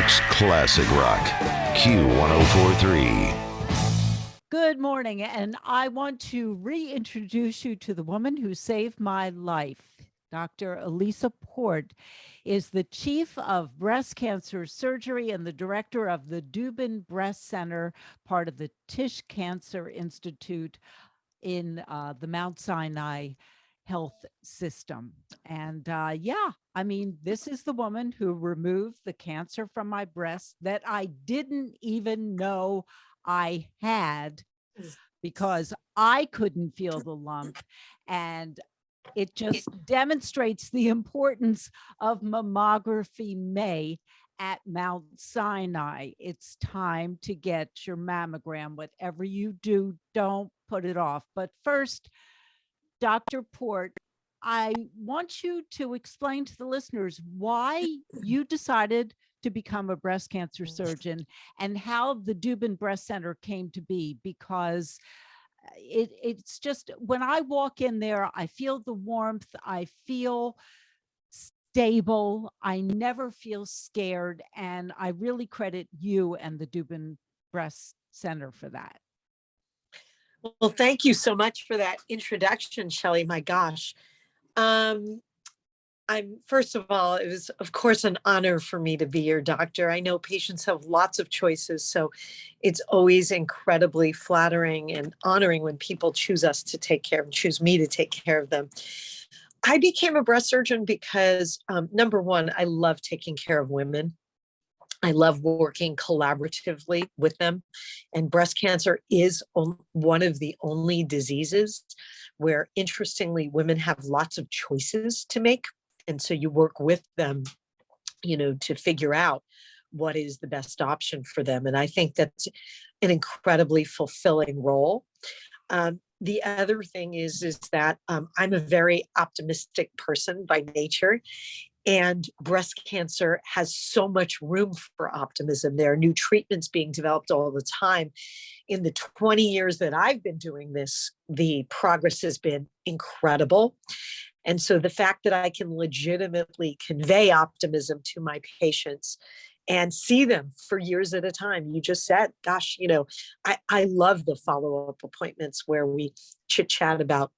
York's classic rock, Q1043. Good morning, and I want to reintroduce you to the woman who saved my life. Dr. Elisa Port is the chief of breast cancer surgery and the director of the Dubin Breast Center, part of the Tisch Cancer Institute in the Mount Sinai Health System. And this is the woman who removed the cancer from my breast that I didn't even know I had because I couldn't feel the lump. And it just demonstrates the importance of Mammography May at Mount Sinai. It's time to get your mammogram. Whatever you do, don't put it off. But first, Dr. Port, I want you to explain to the listeners why you decided to become a breast cancer surgeon and how the Dubin Breast Center came to be, because it's just, when I walk in there, I feel the warmth, I feel stable, I never feel scared, and I really credit you and the Dubin Breast Center for that. Well, thank you so much for that introduction, Shelley. My gosh. First of all, it was, of course, an honor for me to be your doctor. I know patients have lots of choices, so it's always incredibly flattering and honoring when people choose us to take care of, choose me to take care of them. I became a breast surgeon because, number one, I love taking care of women. I love working collaboratively with them. And breast cancer is one of the only diseases where, interestingly, women have lots of choices to make. And so you work with them, to figure out what is the best option for them. And I think that's an incredibly fulfilling role. The other thing is that I'm a very optimistic person by nature. And breast cancer has so much room for optimism. There are new treatments being developed all the time. In the 20 years that I've been doing this, the progress has been incredible. And so the fact that I can legitimately convey optimism to my patients and see them for years at a time. You just said, gosh, I love the follow-up appointments where we chit-chat about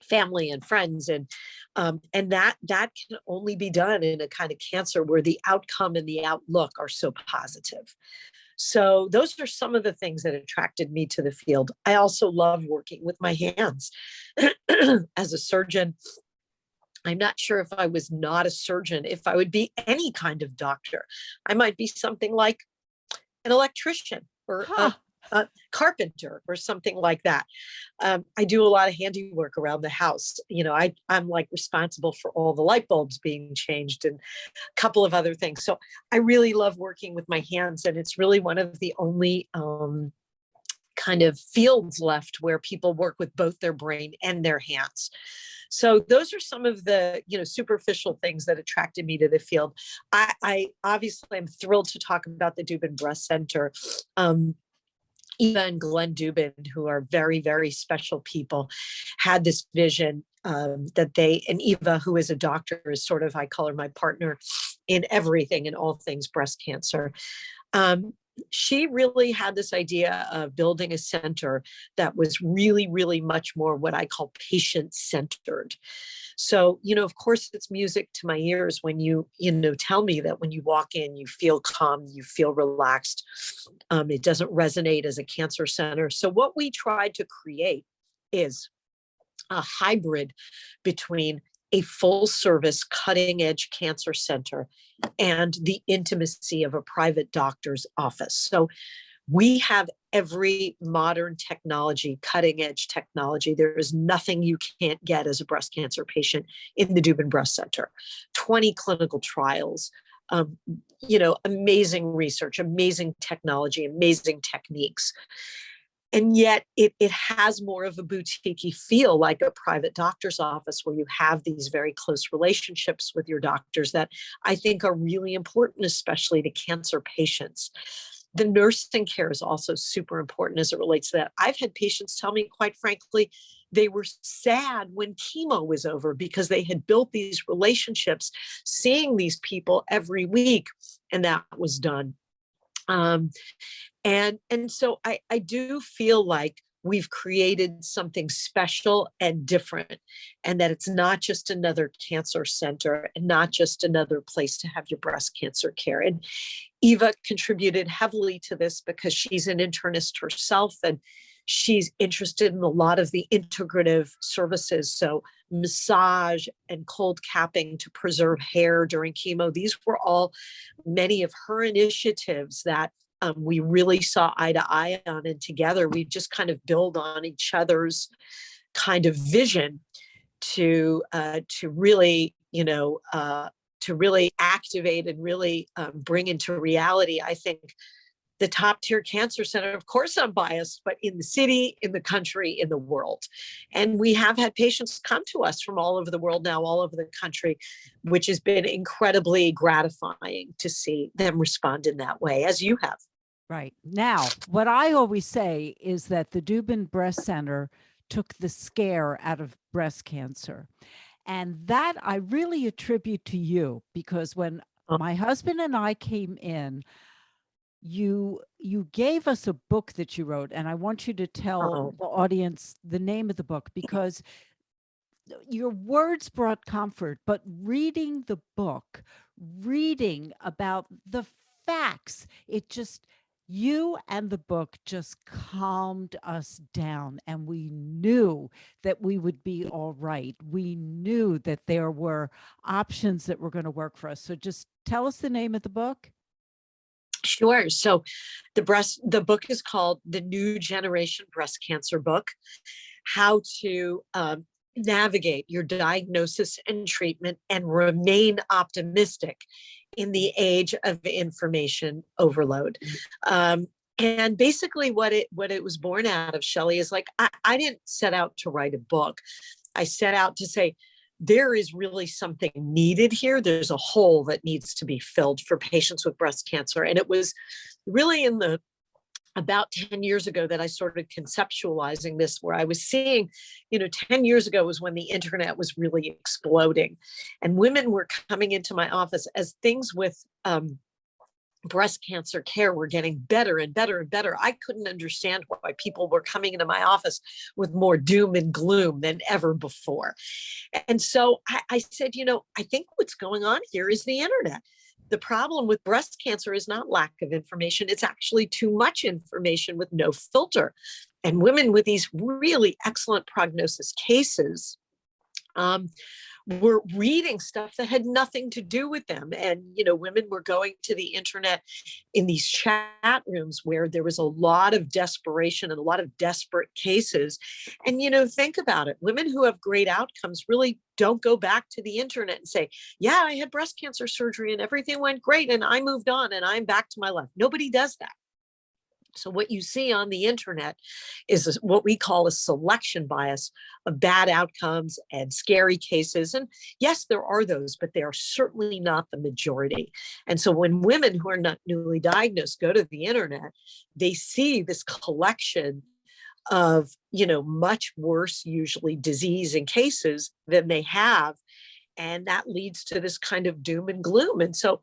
family and friends, and that can only be done in a kind of cancer where the outcome and the outlook are so positive. So those are some of the things that attracted me to the field. I also love working with my hands. As a surgeon, I'm not sure if I was not a surgeon, if I would be any kind of doctor. I might be something like an electrician or a carpenter or something like that. I do a lot of handiwork around the house. I'm like responsible for all the light bulbs being changed and a couple of other things. So I really love working with my hands, and it's really one of the only kind of fields left where people work with both their brain and their hands. So those are some of the, superficial things that attracted me to the field. I obviously am thrilled to talk about the Dubin Breast Center. Eva and Glenn Dubin, who are very, very special people, had this vision and Eva, who is a doctor, is sort of, I call her my partner in everything, in all things breast cancer. She really had this idea of building a center that was really, really much more what I call patient-centered. So, of course, it's music to my ears when you tell me that when you walk in, you feel calm, you feel relaxed. It doesn't resonate as a cancer center. So what we tried to create is a hybrid between a full service cutting edge cancer center and the intimacy of a private doctor's office. So we have every modern technology, cutting edge technology. There is nothing you can't get as a breast cancer patient in the Dubin Breast Center. 20 clinical trials, amazing research, amazing technology, amazing techniques. And yet it has more of a boutique-y feel, like a private doctor's office, where you have these very close relationships with your doctors that I think are really important, especially to cancer patients. The nursing care is also super important as it relates to that. I've had patients tell me, quite frankly, they were sad when chemo was over because they had built these relationships, seeing these people every week, and that was done. And so I do feel like we've created something special and different, and that it's not just another cancer center and not just another place to have your breast cancer care. And Eva contributed heavily to this because she's an internist herself, and she's interested in a lot of the integrative services. So massage and cold capping to preserve hair during chemo. These were all many of her initiatives that we really saw eye to eye on, and together we just kind of build on each other's kind of vision to really, to really activate and really bring into reality, I think, the top tier cancer center. Of course, I'm biased, but in the city, in the country, in the world. And we have had patients come to us from all over the world now, all over the country, which has been incredibly gratifying to see them respond in that way, as you have. Right. Now, what I always say is that the Dubin Breast Center took the scare out of breast cancer. And that I really attribute to you, because when my husband and I came in, you gave us a book that you wrote, and I want you to tell the audience the name of the book, because your words brought comfort, but reading the book, reading about the facts, it just, you and the book just calmed us down, and we knew that we would be all right. We knew that there were options that were going to work for us. So just tell us the name of the book. Sure. So the book is called The New Generation Breast Cancer Book: How to Navigate Your Diagnosis and Treatment and Remain Optimistic in the Age of Information Overload. And basically what it was born out of, Shelley, is like, I didn't set out to write a book. I set out to say, there is really something needed here. There's a hole that needs to be filled for patients with breast cancer. And it was really about 10 years ago that I started conceptualizing this, where I was seeing, 10 years ago was when the internet was really exploding, and women were coming into my office as things with breast cancer care were getting better and better and better. I couldn't understand why people were coming into my office with more doom and gloom than ever before. And so I said, I think what's going on here is the internet. The problem with breast cancer is not lack of information. It's actually too much information with no filter. And women with these really excellent prognosis cases were reading stuff that had nothing to do with them. And, women were going to the internet in these chat rooms where there was a lot of desperation and a lot of desperate cases. And, think about it. Women who have great outcomes really don't go back to the internet and say, yeah, I had breast cancer surgery and everything went great and I moved on and I'm back to my life. Nobody does that. So what you see on the internet is what we call a selection bias of bad outcomes and scary cases. And yes, there are those, but they are certainly not the majority. And so when women who are not newly diagnosed go to the internet, they see this collection of, much worse, usually disease and cases than they have. And that leads to this kind of doom and gloom. And so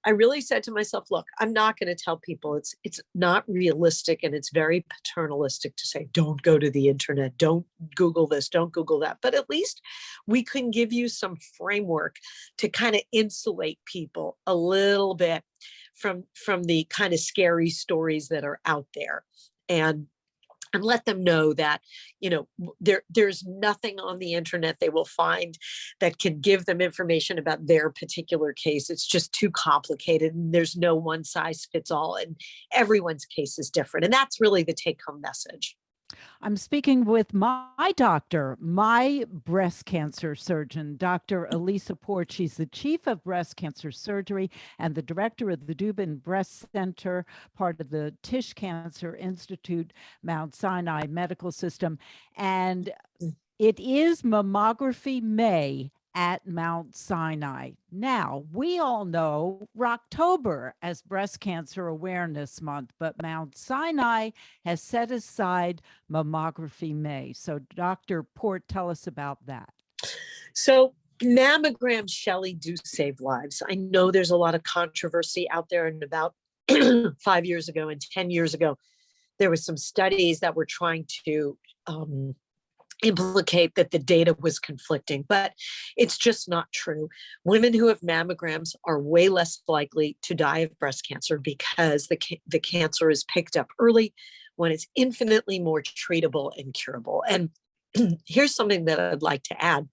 I really said to myself, look, I'm not going to tell people it's not realistic, and it's very paternalistic to say, don't go to the internet, don't Google this, don't Google that. But at least we can give you some framework to kind of insulate people a little bit from the kind of scary stories that are out there. And let them know that, there's nothing on the internet they will find that can give them information about their particular case. It's just too complicated, and there's no one size fits all, and everyone's case is different. And that's really the take-home message. I'm speaking with my doctor, my breast cancer surgeon, Dr. Elisa Port. She's the chief of breast cancer surgery and the director of the Dubin Breast Center, part of the Tisch Cancer Institute, Mount Sinai Medical System. And it is Mammography May at Mount Sinai. Now, we all know Rocktober as Breast Cancer Awareness Month, but Mount Sinai has set aside Mammography May. So, Dr. Port, tell us about that. So mammograms, Shelley, do save lives. I know there's a lot of controversy out there, and about 5 years ago and 10 years ago, there was some studies that were trying to implicate that the data was conflicting, but it's just not true. Women who have mammograms are way less likely to die of breast cancer because the cancer is picked up early when it's infinitely more treatable and curable. And here's something that I'd like to add,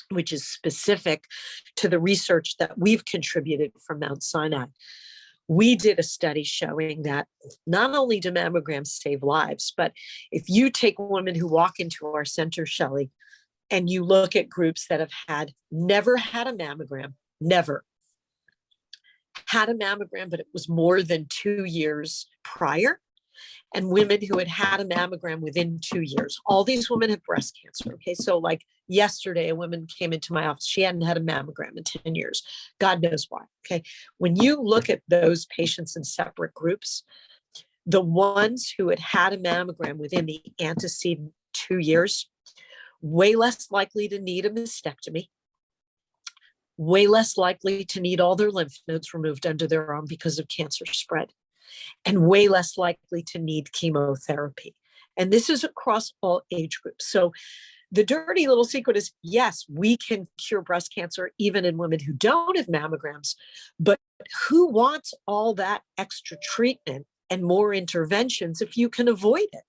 which is specific to the research that we've contributed from Mount Sinai. We did a study showing that not only do mammograms save lives, but if you take women who walk into our center, Shelley, and you look at groups that have never had a mammogram, never had a mammogram, but it was more than 2 years prior, and women who had a mammogram within 2 years. All these women have breast cancer. Okay. So like yesterday, a woman came into my office. She hadn't had a mammogram in 10 years. God knows why. Okay. When you look at those patients in separate groups, the ones who had a mammogram within the antecedent 2 years, way less likely to need a mastectomy, way less likely to need all their lymph nodes removed under their arm because of cancer spread, and way less likely to need chemotherapy. And this is across all age groups. So the dirty little secret is, yes, we can cure breast cancer even in women who don't have mammograms, but who wants all that extra treatment and more interventions if you can avoid it?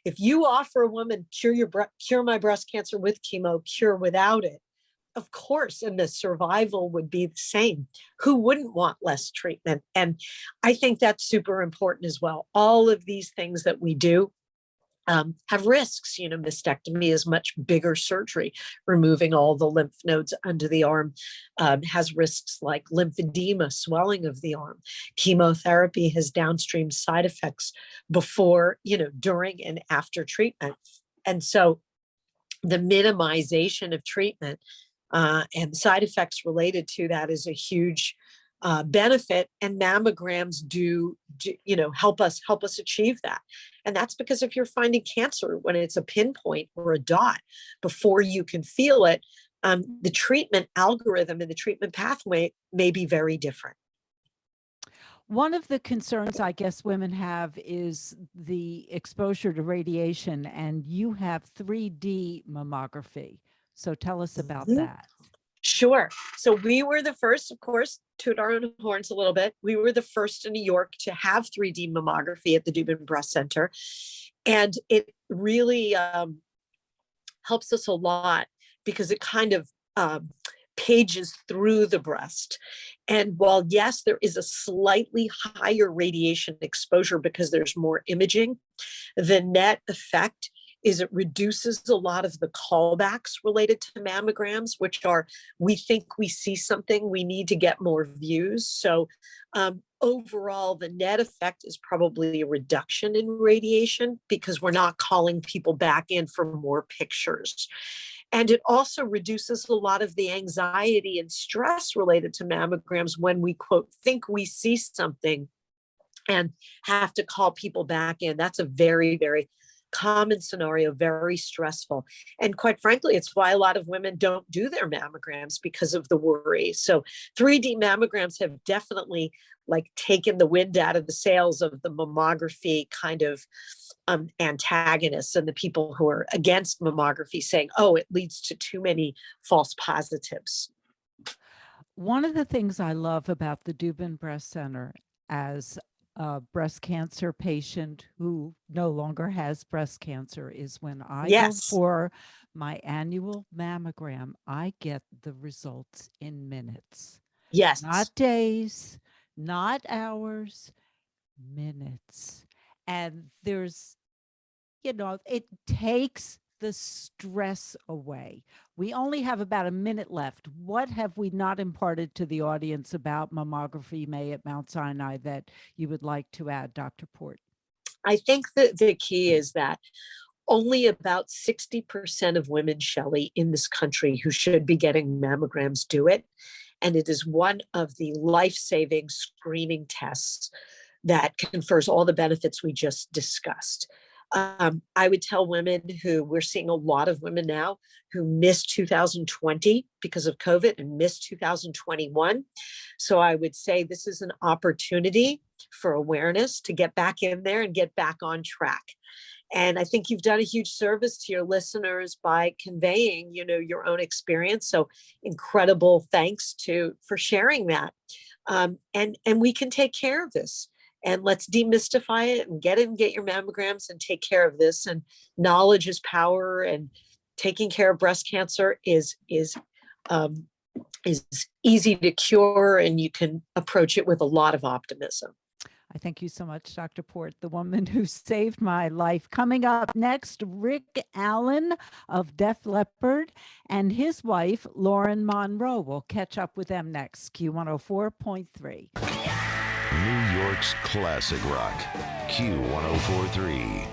If you offer a woman, cure my breast cancer with chemo, cure without it, of course, and the survival would be the same. Who wouldn't want less treatment? And I think that's super important as well. All of these things that we do have risks. You know, mastectomy is much bigger surgery. Removing all the lymph nodes under the arm has risks like lymphedema, swelling of the arm. Chemotherapy has downstream side effects before, during and after treatment. And so the minimization of treatment and side effects related to that is a huge benefit, and mammograms do help us achieve that. And that's because if you're finding cancer when it's a pinpoint or a dot before you can feel it, the treatment algorithm and the treatment pathway may be very different. One of the concerns I guess women have is the exposure to radiation, and you have 3D mammography. So tell us about that. Sure. So we were the first, of course, toot our own horns a little bit. We were the first in New York to have 3D mammography at the Dubin Breast Center. And it really helps us a lot because it kind of pages through the breast. And while, yes, there is a slightly higher radiation exposure because there's more imaging, the net effect is it reduces a lot of the callbacks related to mammograms, which are, we think we see something, we need to get more views. So overall, the net effect is probably a reduction in radiation because we're not calling people back in for more pictures. And it also reduces a lot of the anxiety and stress related to mammograms when we, quote, think we see something and have to call people back in. That's a very, very common scenario, very stressful. And quite frankly, it's why a lot of women don't do their mammograms because of the worry. So 3D mammograms have definitely taken the wind out of the sails of the mammography kind of antagonists and the people who are against mammography, saying, oh, it leads to too many false positives. One of the things I love about the Dubin Breast Center as a breast cancer patient who no longer has breast cancer is when I go for my annual mammogram, I get the results in minutes. Yes. Not days, not hours, minutes. And there's, it takes the stress away. We only have about a minute left. What have we not imparted to the audience about Mammography May at Mount Sinai that you would like to add, Dr. Port? I think that the key is that only about 60% of women, Shelley, in this country who should be getting mammograms do it. And it is one of the life-saving screening tests that confers all the benefits we just discussed. I would tell women who, we're seeing a lot of women now who missed 2020 because of COVID and missed 2021. So I would say this is an opportunity for awareness to get back in there and get back on track. And I think you've done a huge service to your listeners by conveying, your own experience. So incredible thanks for sharing that. And we can take care of this. And let's demystify it and get your mammograms and take care of this. And knowledge is power, and taking care of breast cancer is easy to cure, and you can approach it with a lot of optimism. I thank you so much, Dr. Port, the woman who saved my life. Coming up next, Rick Allen of Def Leppard and his wife, Lauren Monroe. We'll catch up with them next. Q104.3. New York's classic rock, Q1043.